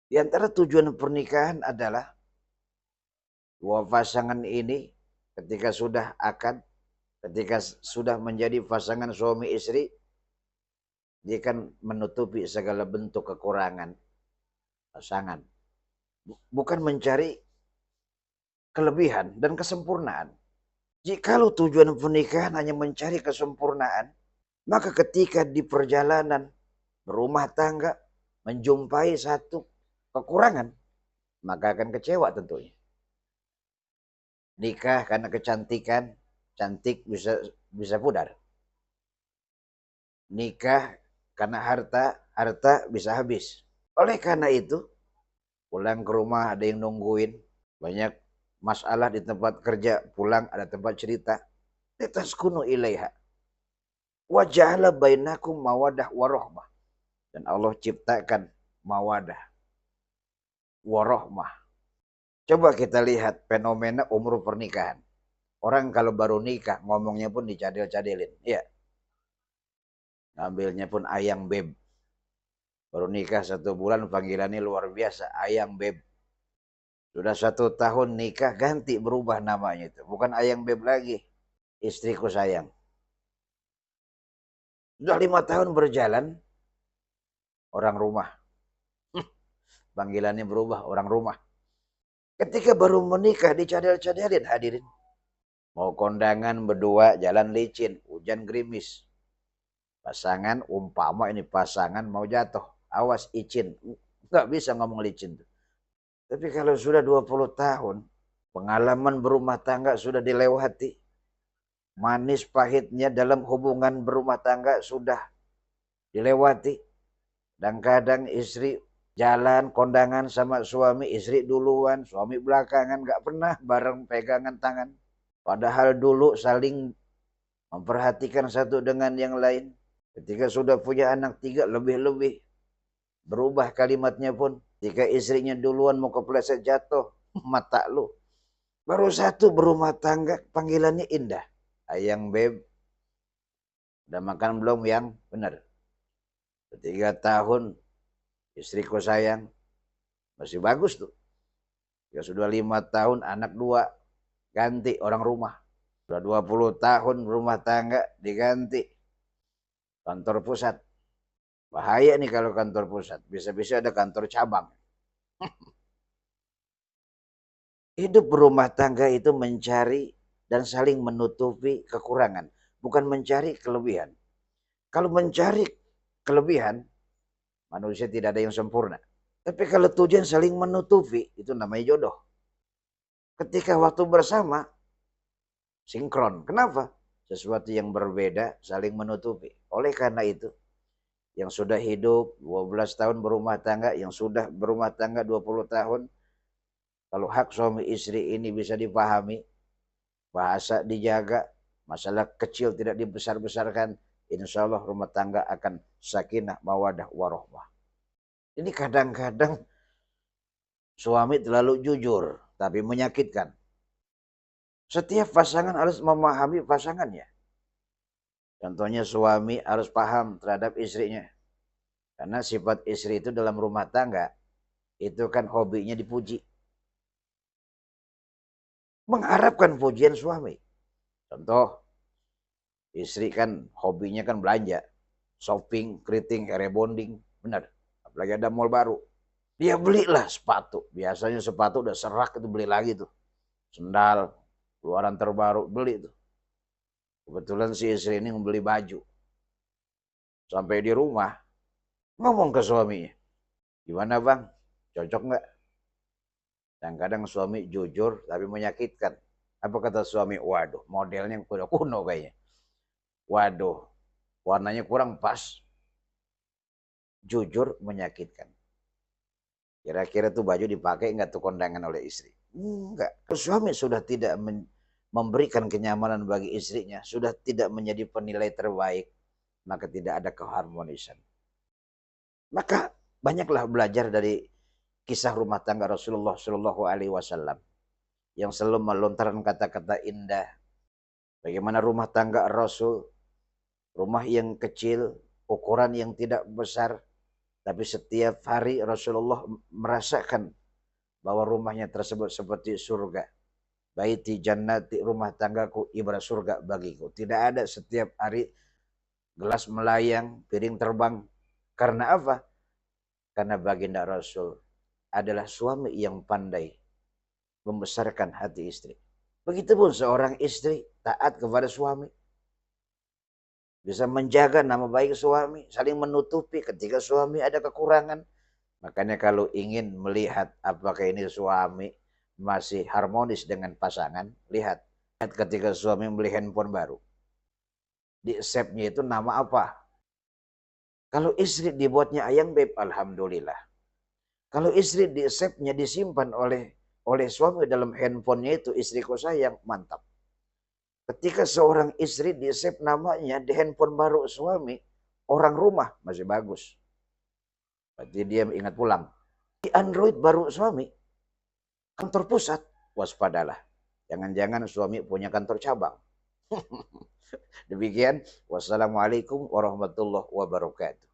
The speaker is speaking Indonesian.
Di antara tujuan pernikahan adalah dua pasangan ini ketika sudah akad, ketika sudah menjadi pasangan suami istri, dia kan menutupi segala bentuk kekurangan pasangan. Bukan mencari kelebihan dan kesempurnaan. Jikalau tujuan pernikahan hanya mencari kesempurnaan, maka ketika di perjalanan berumah tangga menjumpai satu kekurangan, maka akan kecewa tentunya. Nikah karena kecantikan, cantik bisa bisa pudar. Nikah karena harta, harta bisa habis. Oleh karena itu, pulang ke rumah ada yang nungguin, banyak masalah di tempat kerja, pulang ada tempat cerita. Litaskunu ilaiha. Wajahlah bainakum mawadah warohmah. Dan Allah ciptakan mawadah warohmah. Coba kita lihat fenomena umur pernikahan. Orang kalau baru nikah ngomongnya pun dicadil-cadilin. Iya, ngambilnya pun ayang beb. Baru nikah 1 bulan panggilannya luar biasa. Ayang beb. Sudah 1 tahun nikah ganti berubah namanya itu. Bukan ayang beb lagi. Istriku sayang. Sudah 5 tahun berjalan. Orang rumah. Panggilannya berubah orang rumah. Ketika baru menikah dicadil-cadilin hadirin. Mau kondangan berdua jalan licin. Hujan gerimis. Pasangan umpama ini pasangan mau jatuh. Awas izin. Nggak bisa ngomong licin tuh. Tapi kalau sudah 20 tahun, pengalaman berumah tangga sudah dilewati. Manis pahitnya dalam hubungan berumah tangga sudah dilewati. Dan kadang istri jalan kondangan sama suami, istri duluan, suami belakangan, gak pernah bareng pegangan tangan. Padahal dulu saling memperhatikan satu dengan yang lain. Ketika sudah punya anak 3 lebih-lebih, berubah kalimatnya pun. Jika istrinya duluan mau kepleset jatuh, mata lu. Baru satu berumah tangga, panggilannya indah. Ayang beb, udah makan belum yang benar? 3 tahun, istriku sayang, masih bagus tuh. Ya sudah 5 tahun, anak 2, ganti orang rumah. Sudah 20 tahun berumah tangga, diganti. Kantor pusat. Bahaya nih kalau kantor pusat. Bisa-bisa ada kantor cabang. Hidup berumah tangga itu mencari dan saling menutupi kekurangan. Bukan mencari kelebihan. Kalau mencari kelebihan, manusia tidak ada yang sempurna. Tapi kalau tujuan saling menutupi, itu namanya jodoh. Ketika waktu bersama, sinkron. Kenapa? Sesuatu yang berbeda saling menutupi. Oleh karena itu, yang sudah hidup 12 tahun berumah tangga, yang sudah berumah tangga 20 tahun, kalau hak suami istri ini bisa dipahami, bahasa dijaga, masalah kecil tidak dibesar-besarkan, insya Allah rumah tangga akan sakinah, mawadah, warohmah. Ini kadang-kadang suami terlalu jujur, tapi menyakitkan. Setiap pasangan harus memahami pasangannya. Contohnya suami harus paham terhadap istrinya. Karena sifat istri itu dalam rumah tangga, itu kan hobinya dipuji. Mengharapkan pujian suami. Contoh, istri kan hobinya kan belanja. Shopping, keriting, rebonding. Benar. Apalagi ada mall baru. Dia belilah sepatu. Biasanya sepatu udah serak itu beli lagi tuh. Sendal, keluaran terbaru, beli tuh. Kebetulan si istri ini membeli baju. Sampai di rumah, ngomong ke suaminya. Gimana bang? Cocok nggak? Dan kadang suami jujur tapi menyakitkan. Apa kata suami? Waduh, modelnya udah kuno kayaknya. Waduh, warnanya kurang pas. Jujur menyakitkan. Kira-kira tuh baju dipakai nggak tuh kondangan oleh istri? Enggak. Suami sudah tidak memberikan kenyamanan bagi istrinya, sudah tidak menjadi penilai terbaik, maka tidak ada keharmonisan. Maka banyaklah belajar dari kisah rumah tangga Rasulullah Shallallahu Alaihi Wasallam yang selalu melontarkan kata-kata indah. Bagaimana rumah tangga Rasul, rumah yang kecil, ukuran yang tidak besar, Tapi setiap hari Rasulullah merasakan bahwa rumahnya tersebut seperti surga. Baiti jannati, rumah tanggaku ibarat surga bagiku. Tidak ada setiap hari gelas melayang, piring terbang. Karena apa? Karena baginda Rasul adalah suami yang pandai membesarkan hati istri. Begitupun seorang istri taat kepada suami. Bisa menjaga nama baik suami, saling menutupi ketika suami ada kekurangan. Makanya kalau ingin melihat apakah ini suami masih harmonis dengan pasangan, lihat ketika suami beli handphone baru. Di save-nya itu nama apa? Kalau istri dibuatnya ayang beb, alhamdulillah. Kalau istri di save-nya disimpan oleh suami dalam handphonenya itu, istriku sayang, mantap. Ketika seorang istri di save namanya di handphone baru suami, orang rumah masih bagus. Berarti dia ingat pulang. Di Android baru suami, kantor pusat, waspadalah. Jangan-jangan suami punya kantor cabang. Demikian, wassalamualaikum warahmatullahi wabarakatuh.